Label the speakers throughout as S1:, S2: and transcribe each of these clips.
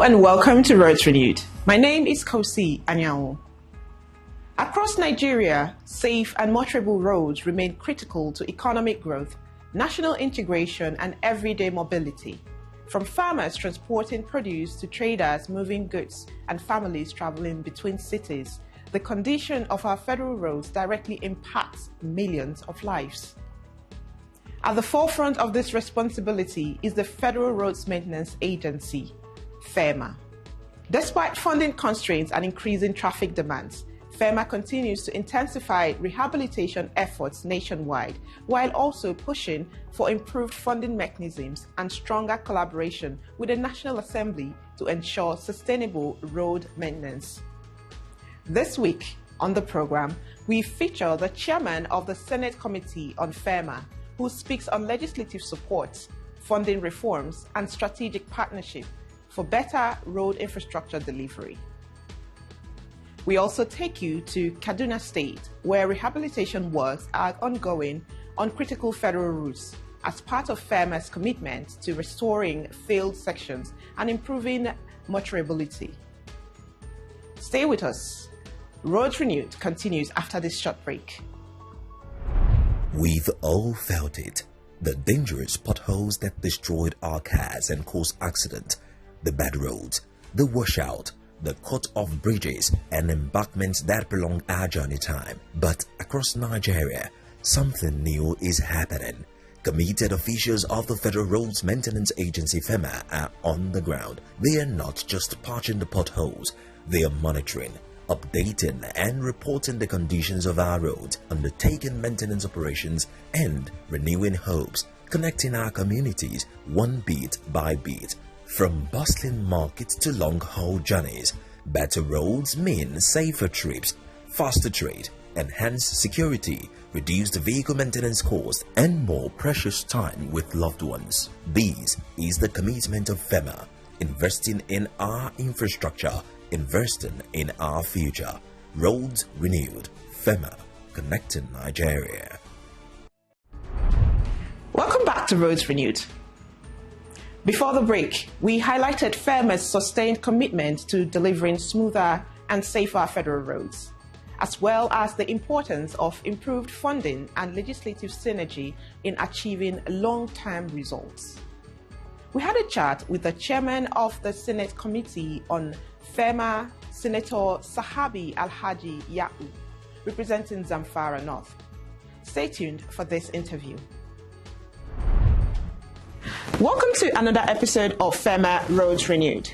S1: and welcome to Roads Renewed. My name is Kosi Anyanwu. Across Nigeria, safe and motorable roads remain critical to economic growth, national integration, and everyday mobility. From farmers transporting produce to traders moving goods and families traveling between cities, the condition of our federal roads directly impacts millions of lives. At the forefront of this responsibility is the Federal Roads Maintenance Agency, FEMA. Despite funding constraints and increasing traffic demands, FEMA continues to intensify rehabilitation efforts nationwide, while also pushing for improved funding mechanisms and stronger collaboration with the National Assembly to ensure sustainable road maintenance. This week on the program, we feature the chairman of the Senate Committee on FEMA, who speaks on legislative support, funding reforms, and strategic partnership for better road infrastructure delivery. We also take you to Kaduna State, where rehabilitation works are ongoing on critical federal routes as part of FEMA's commitment to restoring failed sections and improving motorability. Stay with us. Roads Renewed continues after this short break.
S2: We've all felt it. The dangerous potholes that destroyed our cars and caused accidents, the bad roads, the washout, the cut-off bridges and embankments that prolong our journey time. But across Nigeria, something new is happening. Committed officials of the Federal Roads Maintenance Agency FEMA are on the ground. They are not just patching the potholes, they are monitoring, updating and reporting the conditions of our roads, undertaking maintenance operations and renewing hopes, connecting our communities one bit by bit. From bustling markets to long-haul journeys, better roads mean safer trips, faster trade, enhanced security, reduced vehicle maintenance costs, and more precious time with loved ones. This is the commitment of FEMA, investing in our infrastructure, investing in our future. Roads Renewed, FEMA, connecting Nigeria.
S1: Welcome back to Roads Renewed. Before the break, we highlighted FEMA's sustained commitment to delivering smoother and safer federal roads, as well as the importance of improved funding and legislative synergy in achieving long-term results. We had a chat with the chairman of the Senate Committee on FEMA, Senator Sahabi Alhaji Ya'u, representing Zamfara North. Stay tuned for this interview. Welcome to another episode of FEMA Roads Renewed.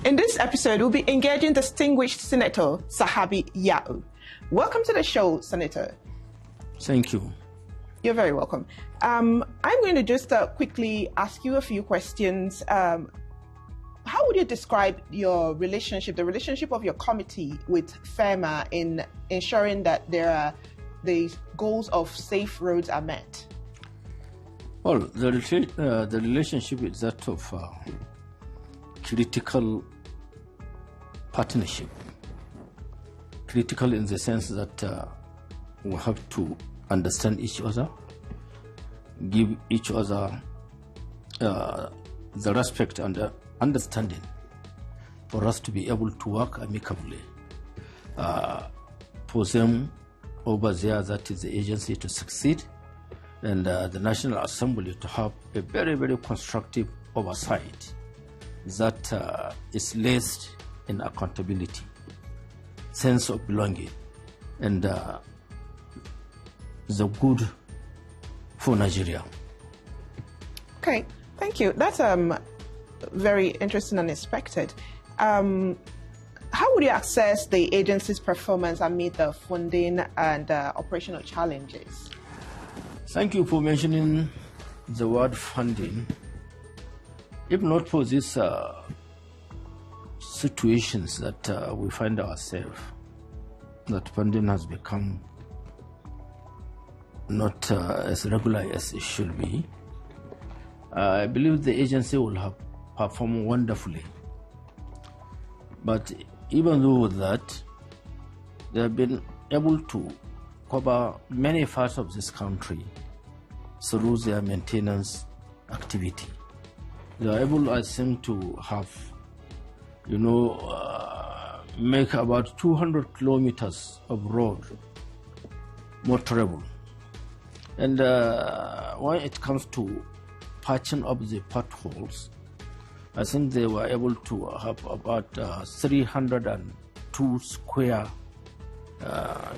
S1: In this episode, we'll be engaging distinguished Senator Sahabi Ya'u. Welcome to the show, Senator.
S3: Thank you.
S1: You're very welcome. I'm going to just quickly ask you a few questions. How would you describe your relationship, the relationship of your committee with FEMA in ensuring that the goals of safe roads are met?
S3: Well, the relationship is that of critical partnership. Critical in the sense that we have to understand each other, give each other the respect and the understanding for us to be able to work amicably. For them over there, that is the agency to succeed, and the National Assembly to have a very, very constructive oversight that is laced in accountability, sense of belonging, and the good for Nigeria.
S1: Okay, thank you. That's very interesting and expected. How would you assess the agency's performance amid the funding and operational challenges?
S3: Thank you for mentioning the word funding. If not for these situations that we find ourselves, that funding has become not as regular as it should be, I believe the agency will have performed wonderfully. But even though that, they have been able to cover many parts of this country through their maintenance activity. They are able, I think, to have make about 200 kilometers of road motorable. And when it comes to patching up the potholes, I think they were able to have about 302 square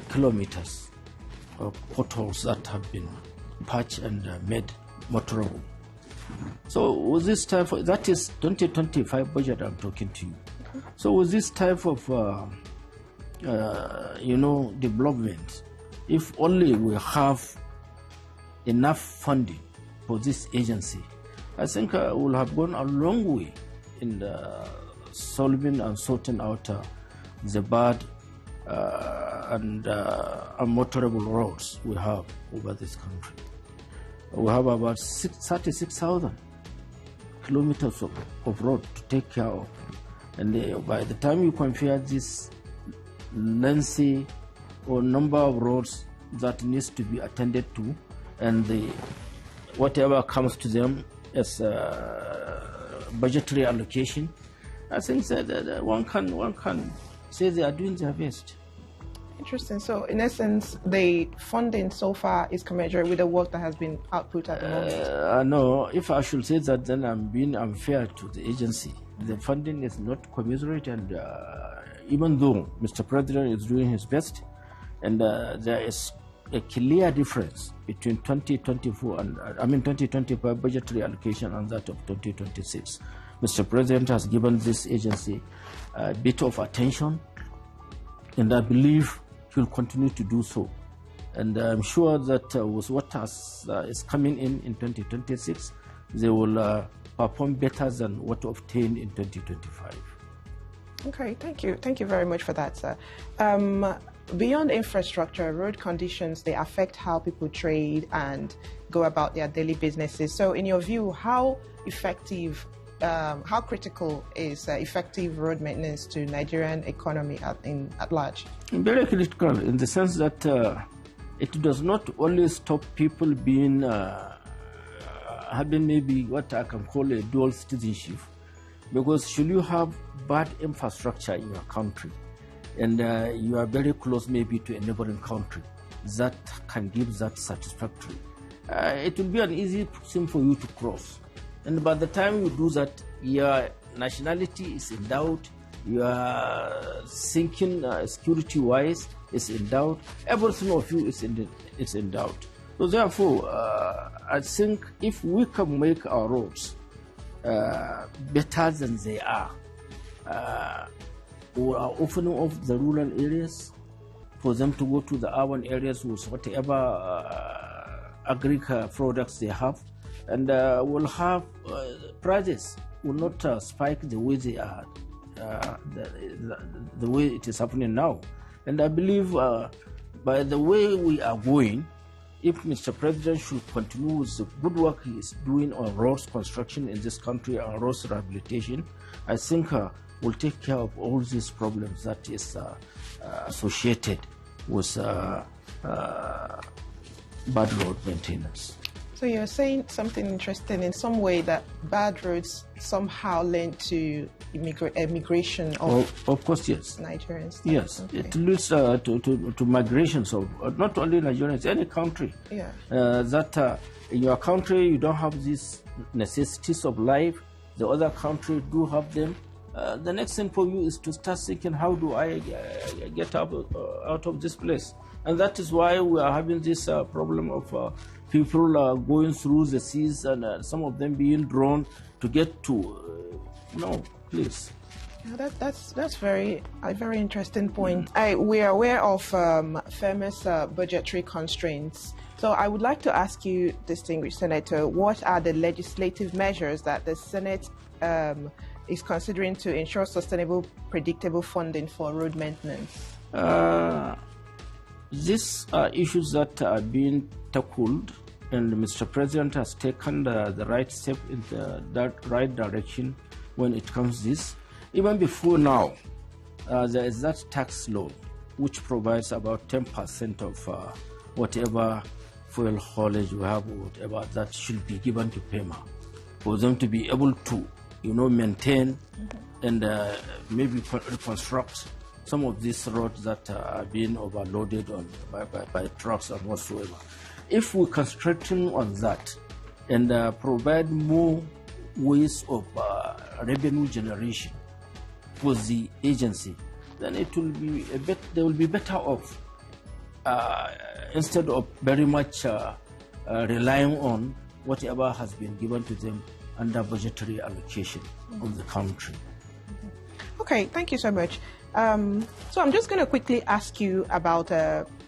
S3: kilometers of potholes that have been patched and made motorable. So with this type of, that is 2025 budget I'm talking to you. So with this type of development, if only we have enough funding for this agency, I think we'll have gone a long way in solving and sorting out the bad and unmotorable roads we have over this country. We have about 36,000 kilometers of road to take care of. And by the time you compare this lengthy or number of roads that needs to be attended to, and whatever comes to them as budgetary allocation, I think that one can say they are doing their best.
S1: Interesting. So, in essence, the funding so far is commensurate with the work that has been output at the moment?
S3: No, if I should say that, then I'm being unfair to the agency. The funding is not commensurate, and even though Mr. President is doing his best, and there is a clear difference between 2024 and 2025 budgetary allocation and that of 2026. Mr. President has given this agency a bit of attention, and I believe he will continue to do so. And I'm sure that with what is coming in 2026, they will perform better than what obtained in 2025.
S1: Okay, thank you. Thank you very much for that, sir. Beyond infrastructure, road conditions, they affect how people trade and go about their daily businesses. So in your view, how effective, how critical is effective road maintenance to Nigerian economy at large?
S3: Very critical in the sense that it does not only stop people being having maybe what I can call a dual citizenship, because should you have bad infrastructure in your country and you are very close maybe to a neighboring country that can give that satisfactory, it will be an easy thing for you to cross. And by the time you do that, your nationality is in doubt, your thinking security-wise is in doubt, everything of you is in doubt. So therefore, I think if we can make our roads better than they are, we are opening up the rural areas for them to go to the urban areas with whatever agricultural products they have, and we'll have prices will not spike the way they are, the way it is happening now. And I believe by the way we are going, if Mr. President should continue with the good work he is doing on roads construction in this country and roads rehabilitation, I think we'll take care of all these problems that is associated with bad road maintenance.
S1: So you're saying something interesting in some way, that bad roads somehow lend to immigration
S3: of course, yes.
S1: Nigerians.
S3: Yes,
S1: okay.
S3: It leads to migrations of not only Nigerians, any country.
S1: Yeah.
S3: That in your country you don't have these necessities of life, the other country do have them. The next thing for you is to start thinking, how do I get out of this place? And that is why we are having this problem of people going through the seas, and some of them being drawn to get to. No, please.
S1: Yeah, that's a very interesting point. We are aware of famous budgetary constraints. So I would like to ask you, distinguished Senator, what are the legislative measures that the Senate is considering to ensure sustainable, predictable funding for road maintenance?
S3: These are issues that are being tackled, and Mr. President has taken the right step in that right direction when it comes to this. Even before now, there is that tax law which provides about 10% of whatever fuel haulage you have or whatever that should be given to PEMA for them to be able to maintain and maybe reconstruct some of these roads that are being overloaded by trucks and whatsoever. If we concentrate on that and provide more ways of revenue generation for the agency, then it will be they will be better off instead of very much relying on whatever has been given to them under budgetary allocation of the country.
S1: Okay, thank you so much. So I'm just going to quickly ask you about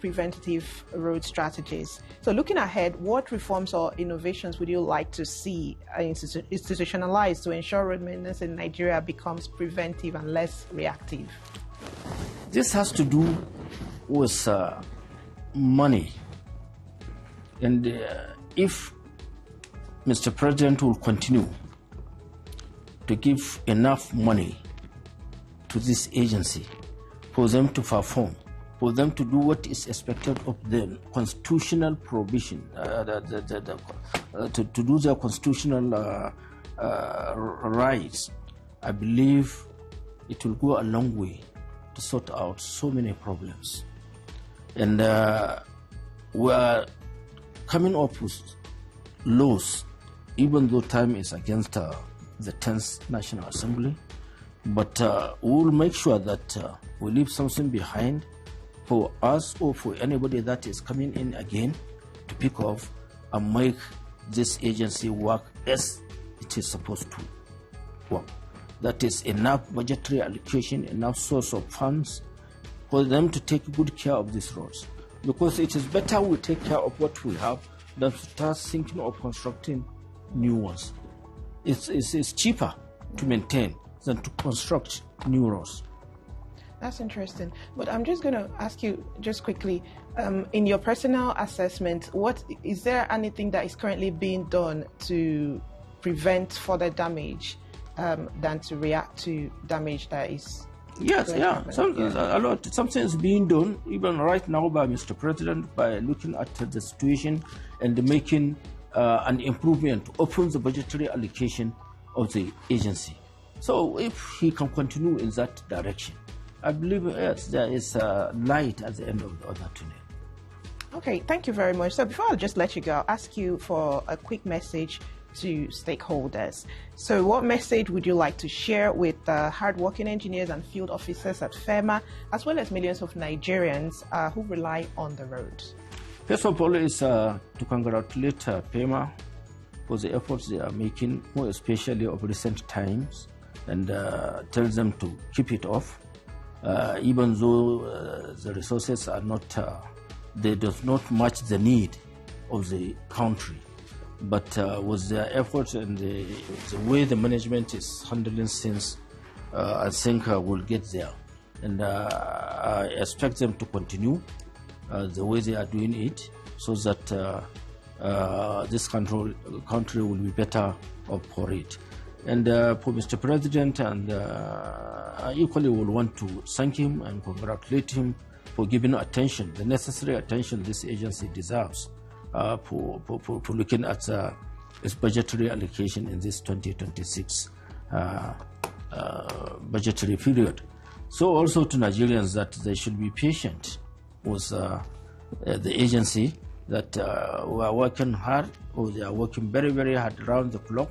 S1: preventative road strategies. So looking ahead, what reforms or innovations would you like to see institutionalized to ensure road maintenance in Nigeria becomes preventive and less reactive?
S3: This has to do with money. And if Mr. President will continue to give enough money to this agency for them to perform, for them to do what is expected of them, constitutional provision, to do their constitutional rights, I believe it will go a long way to sort out so many problems. And we are coming up with laws, even though time is against the 10th National Assembly, but we will make sure that we leave something behind for us or for anybody that is coming in again to pick up and make this agency work as it is supposed to work. That is enough budgetary allocation, enough source of funds for them to take good care of these roads. Because it is better we take care of what we have than to start thinking of constructing new ones. It's cheaper to maintain than to construct new roads.
S1: That's interesting. But I'm just going to ask you just quickly, in your personal assessment, is there anything that is currently being done to prevent further damage than to react to damage that is?
S3: Yes, yeah. Something is being done even right now by Mr. President by looking at the situation and making an improvement to open the budgetary allocation of the agency. So if he can continue in that direction, I believe yes, there is a light at the end of the other tunnel.
S1: Okay, thank you very much. So before I just let you go, I'll ask you for a quick message to stakeholders. So what message would you like to share with hardworking engineers and field officers at FEMA, as well as millions of Nigerians who rely on the road?
S3: First of all is to congratulate FEMA for the efforts they are making, more especially of recent times, and tell them to keep it off. Even though the resources are not, they do not match the need of the country. But with their efforts and the way the management is handling things, I think we'll get there. And I expect them to continue the way they are doing it, so that this country will be better off for it. And for Mr. President, and I equally will want to thank him and congratulate him for giving attention, the necessary attention this agency deserves for looking at its budgetary allocation in this 2026 budgetary period. So also to Nigerians that they should be patient with the agency, that we are working hard, or they are working very, very hard around the clock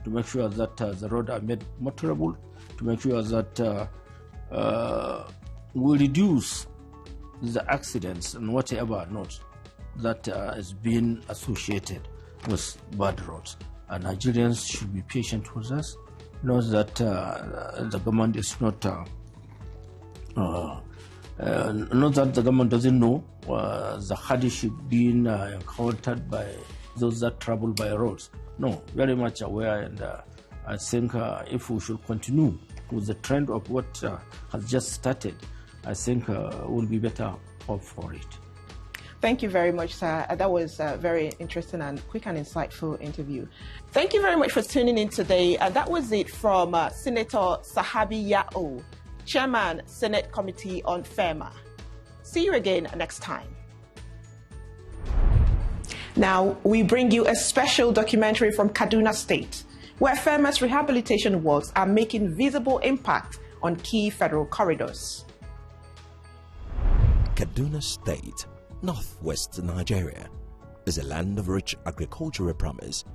S3: to make sure that the roads are made motorable, to make sure that we reduce the accidents and whatever not that is being associated with bad roads. And Nigerians should be patient with us, know that the government is not that the government doesn't know the hardship being encountered by those that travel by roads. No, very much aware, and I think if we should continue with the trend of what has just started, I think we'll be better off for it.
S1: Thank you very much, sir. That was a very interesting and quick and insightful interview. Thank you very much for tuning in today. And that was it from Senator Sahabi Ya'u, Chairman, Senate Committee on FEMA. See you again next time. Now, we bring you a special documentary from Kaduna State. where FEMA's rehabilitation works are making visible impact on key federal corridors.
S2: Kaduna State, northwest Nigeria, is a land of rich agricultural promise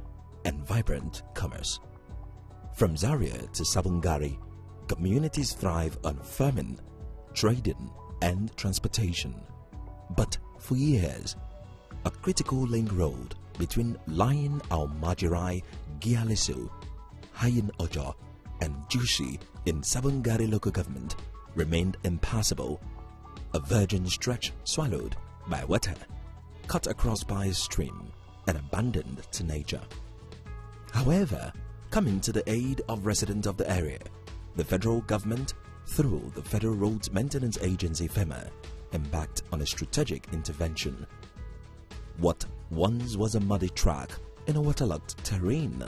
S2: and vibrant commerce. From Zaria to Sabongari, communities thrive on farming, trading, and transportation. But for years, a critical link road between Lion Almajirai, Gialisu, Hayin Ojo, and Jusi in Sabongari local government remained impassable, a virgin stretch swallowed by water, cut across by a stream, and abandoned to nature. However, coming to the aid of residents of the area, the federal government, through the Federal Roads Maintenance Agency FEMA, embarked on a strategic intervention. What once was a muddy track in a waterlogged terrain,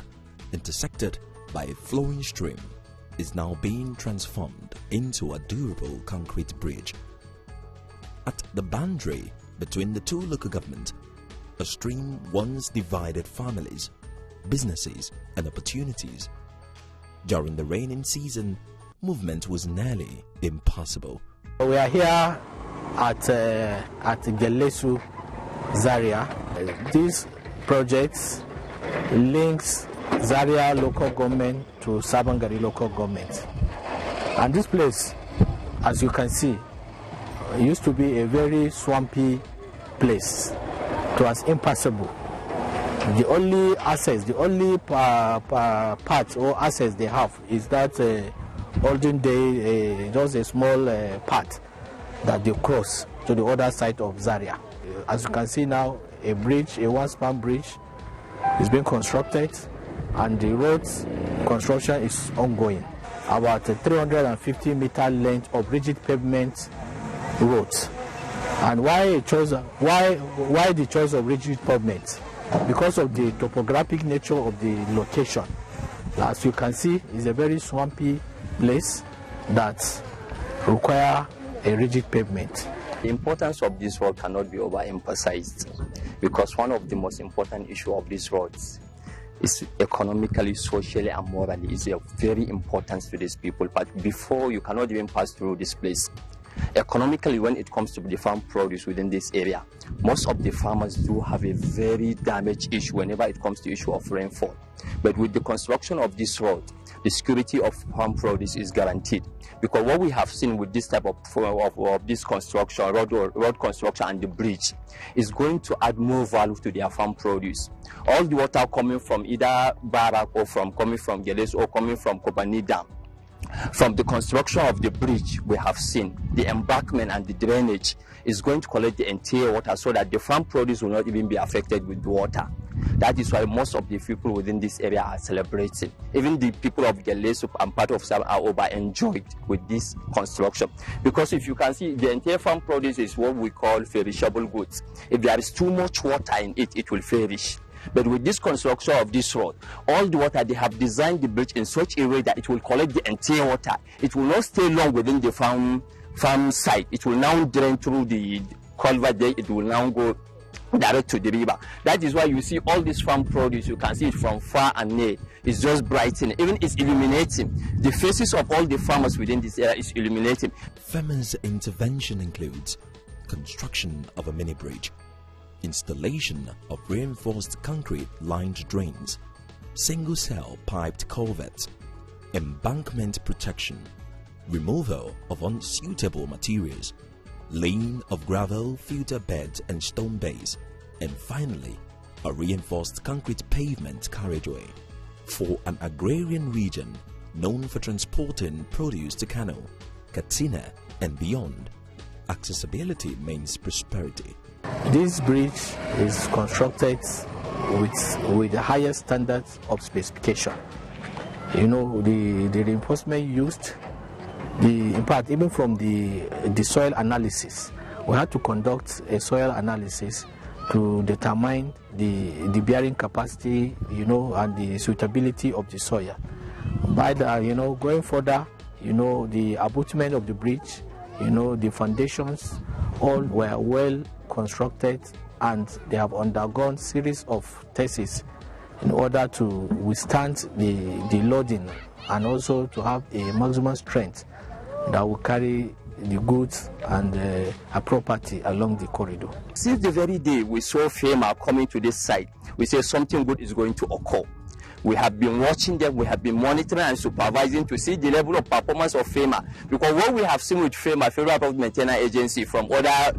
S2: intersected by a flowing stream, is now being transformed into a durable concrete bridge. At the boundary between the two local governments, a stream once divided families, businesses, and opportunities. During the rainy season, movement was nearly impossible.
S4: We are here at Gelesu, Zaria. This project links Zaria local government to Sabongari local government. And this place, as you can see, used to be a very swampy place. It was impassable. The only access, the only part or access they have is that olden day, just a small path that they cross to the other side of Zaria. As you can see now, a bridge, a one-span bridge, is being constructed, and the road construction is ongoing. About a 350-meter length of rigid pavement roads. And why the choice of rigid pavement? Because of the topographic nature of the location. As you can see, it's a very swampy place that require a rigid pavement.
S5: The importance of this road cannot be overemphasized, because one of the most important issues of these roads is economically, socially, and morally is very important to these people. But before, you cannot even pass through this place. Economically, when it comes to the farm produce within this area, most of the farmers do have a very damaged issue whenever it comes to issue of rainfall. But with the construction of this road, the security of farm produce is guaranteed. Because what we have seen with this type of this construction, road construction and the bridge, is going to add more value to their farm produce. All the water coming from either Barak or coming from Geles or coming from Kobani Dam, from the construction of the bridge, we have seen the embankment and the drainage is going to collect the entire water so that the farm produce will not even be affected with the water. That is why most of the people within this area are celebrating. Even the people of Gelesu and part of Sam are overenjoyed with this construction. Because if you can see, the entire farm produce is what we call perishable goods. If there is too much water in it, it will perish. But with this construction of this road, all the water, they have designed the bridge in such a way that it will collect the entire water. It will not stay long within the farm site. It will now drain through the culvert there. It will now go direct to the river. That is why you see all this farm produce, you can see it from far and near. It's just brightening. Even it's illuminating. The faces of all the farmers within this area is illuminating.
S2: FEMA's intervention includes construction of a mini bridge, installation of reinforced concrete-lined drains, single-cell piped culverts, embankment protection, removal of unsuitable materials, laying of gravel, filter beds and stone base, and finally, a reinforced concrete pavement carriageway. For an agrarian region known for transporting produce to Kano, Katsina and beyond, accessibility means prosperity.
S4: This bridge is constructed with the highest standards of specification. You know, the reinforcement used, in fact, even from the soil analysis, we had to conduct a soil analysis to determine the bearing capacity, you know, and the suitability of the soil. By the, you know, going further, you know, the abutment of the bridge, you know, the foundations, all were well constructed, and they have undergone series of tests in order to withstand the loading and also to have a maximum strength that will carry the goods and our property along the corridor.
S5: Since the very day we saw FEMA coming to this site, we say something good is going to occur. We have been watching them, we have been monitoring and supervising to see the level of performance of FEMA. Because what we have seen with FEMA, Federal Road Maintenance Agency, from other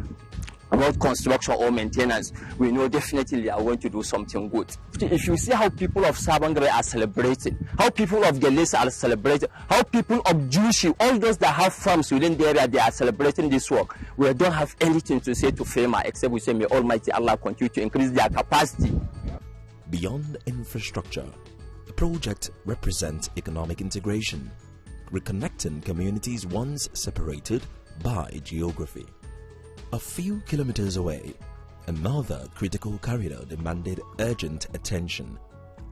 S5: road construction or maintenance, we know definitely they are going to do something good. If you see how people of Sabon Gari are celebrating, how people of Gelesa are celebrating, how people of Jushi, all those that have farms within the area, they are celebrating this work. We don't have anything to say to FEMA except we say may Almighty Allah continue to increase their capacity.
S2: Beyond infrastructure, the project represents economic integration, reconnecting communities once separated by geography. A few kilometers away, another critical corridor demanded urgent attention.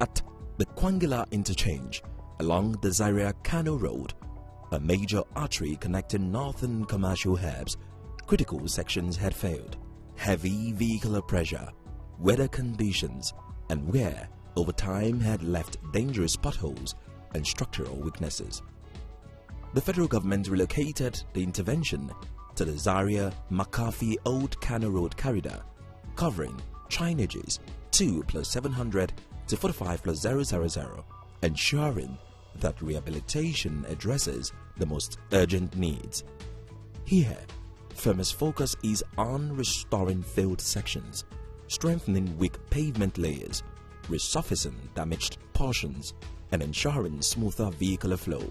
S2: At the Kwangila interchange along the Zaria-Kano Road, a major artery connecting northern commercial hubs, critical sections had failed. Heavy vehicular pressure, weather conditions, and wear over time had left dangerous potholes and structural weaknesses. The federal government relocated the intervention to the Zaria-Makafi Old Kano Road corridor, covering Chinages 2 plus 700 to 45 plus 000, ensuring that rehabilitation addresses the most urgent needs. Here, FEMA's focus is on restoring failed sections, strengthening weak pavement layers, resurfacing damaged portions, and ensuring smoother vehicular flow.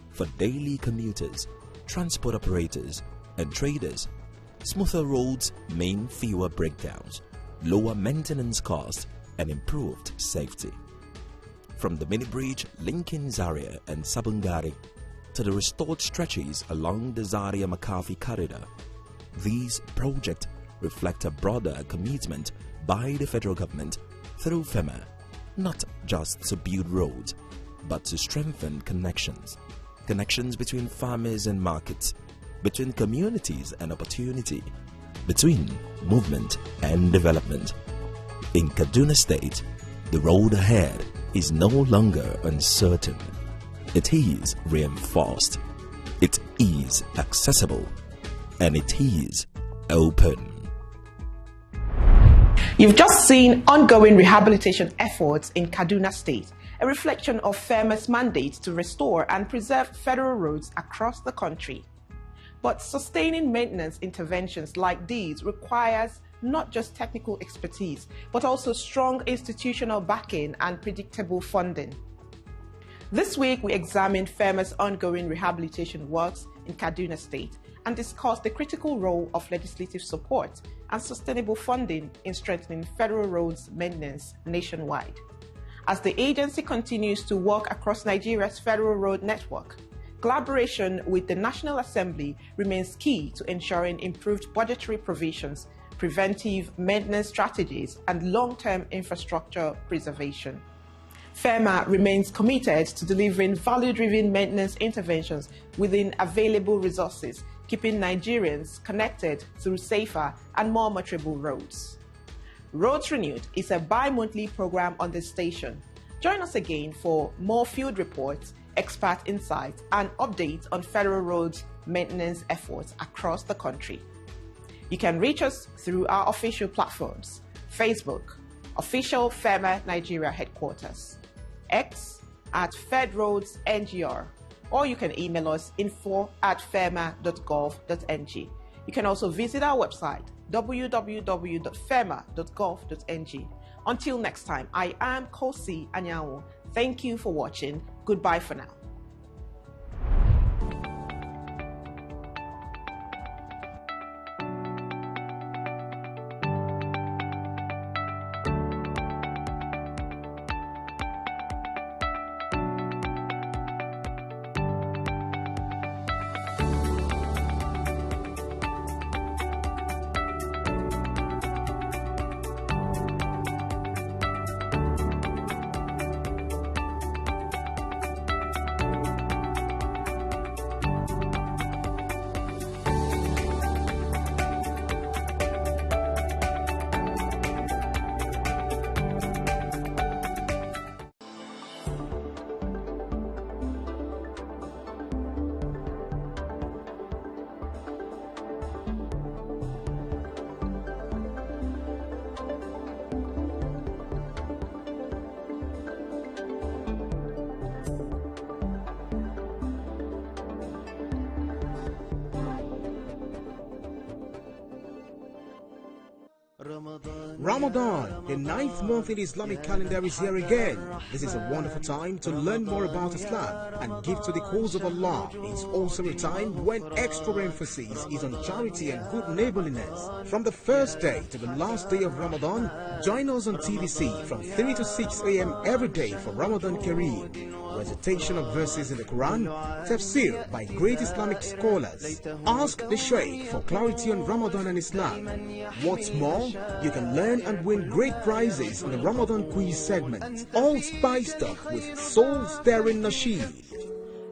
S2: For daily commuters, transport operators, and traders, smoother roads mean fewer breakdowns, lower maintenance costs, and improved safety. From the mini bridge linking Zaria and Sabon Gari to the restored stretches along the Zaria-Makafi corridor, these projects reflect a broader commitment by the federal government through FEMA, not just to build roads, but to strengthen connections between farmers and markets, between communities and opportunity, between movement and development. In Kaduna State, the road ahead is no longer uncertain. It is reinforced, it is accessible, and it is open.
S1: You've just seen ongoing rehabilitation efforts in Kaduna State, a reflection of FEMA's mandate to restore and preserve federal roads across the country. But sustaining maintenance interventions like these requires not just technical expertise, but also strong institutional backing and predictable funding. This week, we examined FEMA's ongoing rehabilitation works in Kaduna State and discussed the critical role of legislative support and sustainable funding in strengthening federal roads maintenance nationwide. As the agency continues to work across Nigeria's federal road network, collaboration with the National Assembly remains key to ensuring improved budgetary provisions, preventive maintenance strategies, and long-term infrastructure preservation. FEMA remains committed to delivering value-driven maintenance interventions within available resources, keeping Nigerians connected through safer and more motorable roads. Roads Renewed is a bi-monthly program on this station. Join us again for more field reports, expert insights, and updates on federal roads maintenance efforts across the country. You can reach us through our official platforms: Facebook, official FEMA Nigeria headquarters, X at FedRoadsNGR, or you can email us info@fema.gov.ng. You can also visit our website www.fema.gov.ng. Until next time, I am Kosi Anyanwu. Thank you for watching. Goodbye for now.
S6: Ramadan, the 9th month in the Islamic calendar, is here again. This is a wonderful time to learn more about Islam and give to the cause of Allah. It's also a time when extra emphasis is on charity and good neighborliness. From the first day to the last day of Ramadan, join us on TVC from 3 to 6 a.m. every day for Ramadan Kareem. Recitation of verses in the Quran, tafsir by great Islamic scholars. Ask the Sheikh for clarity on Ramadan and Islam. What's more, you can learn and win great prizes in the Ramadan quiz segment, all spiced up with soul-stirring nasheed.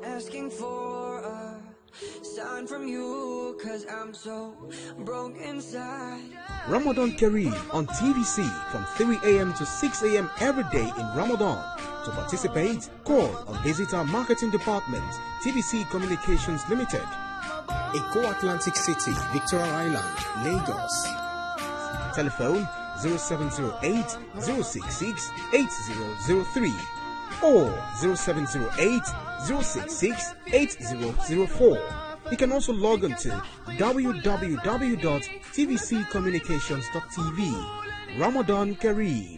S7: Asking for a sign from you, 'cause I'm so broke inside.
S6: Ramadan Kareem on TVC from 3 a.m. to 6 a.m. every day in Ramadan. To participate, call or visit our marketing department, TVC Communications Limited, Eko Atlantic City, Victoria Island, Lagos. Telephone 0708 066 8003 or 0708 066 8004. You can also log on to www.tvccommunications.tv. Ramadan Kareem.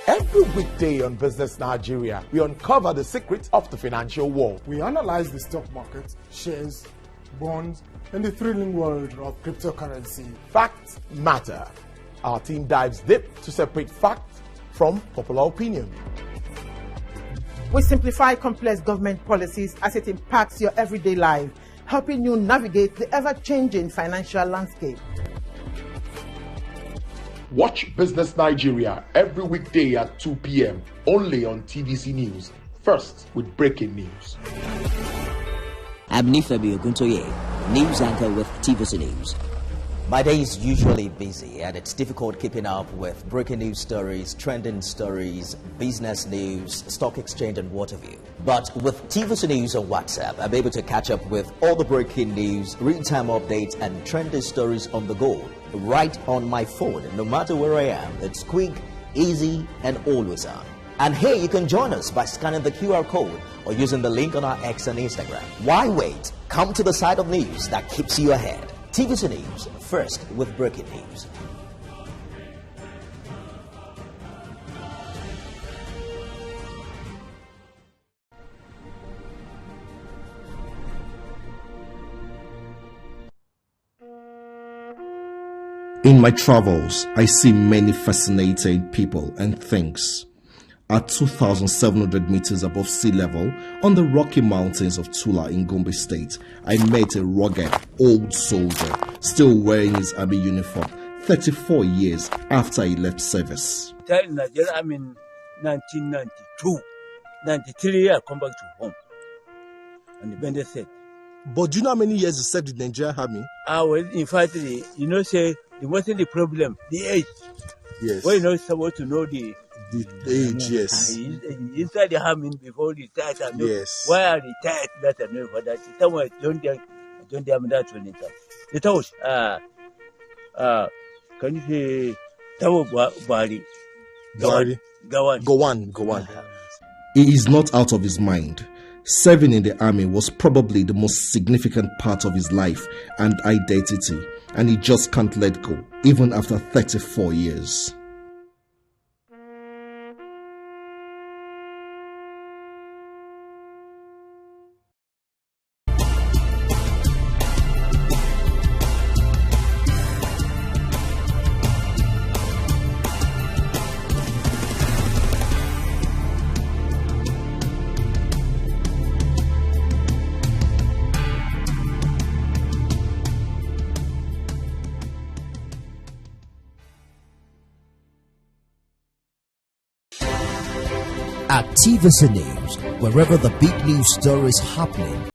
S8: Every weekday on Business Nigeria, we uncover the secrets of the financial world.
S9: We analyze the stock market, shares, bonds, and the thrilling world of cryptocurrency.
S8: Facts matter. Our team dives deep to separate fact from popular opinion.
S10: We simplify complex government policies as it impacts your everyday life, helping you navigate the ever-changing financial landscape.
S8: Watch Business Nigeria every weekday at 2 p.m. only on TVC News. First with breaking news.
S11: I'm Nifemi Oguntoye, news anchor with TVC News.
S2: My day is usually busy and it's difficult keeping up with breaking news stories, trending stories, business news, stock exchange and what have you. But with TVC News on WhatsApp, I'm able to catch up with all the breaking news, real-time updates and trending stories on the go, right on my phone. No matter where I am, it's quick, easy and always on. And here you can join us by scanning the QR code or using the link on our X and Instagram. Why wait? Come to the side of news that keeps you ahead. TVC News, first with breaking news.
S12: In my travels, I see many fascinating people and things. At 2,700 meters above sea level, on the Rocky Mountains of Tula in Gombe State, I met a rugged old soldier, still wearing his army uniform, 34 years after he left service.
S13: In Nigeria, I'm in 1992. 93, I come back to home. And the bandit said.
S12: But do you know how many years you served in the Nigerian army?
S13: Well, in fact, say, it wasn't the problem, the age.
S12: Yes.
S13: Well, you're not supposed to know the
S12: age, yes.
S13: Inside the army before the retired, I know.
S12: Yes.
S13: Why I retired, that I know for that. Somewhere I don't have that one. The house, can you say, Tawo Bari?
S12: Go on. He is not out of his mind. Serving in the army was probably the most significant part of his life and identity, and he just can't let go, even after 34 years.
S2: At TVC News, wherever the big news story is happening,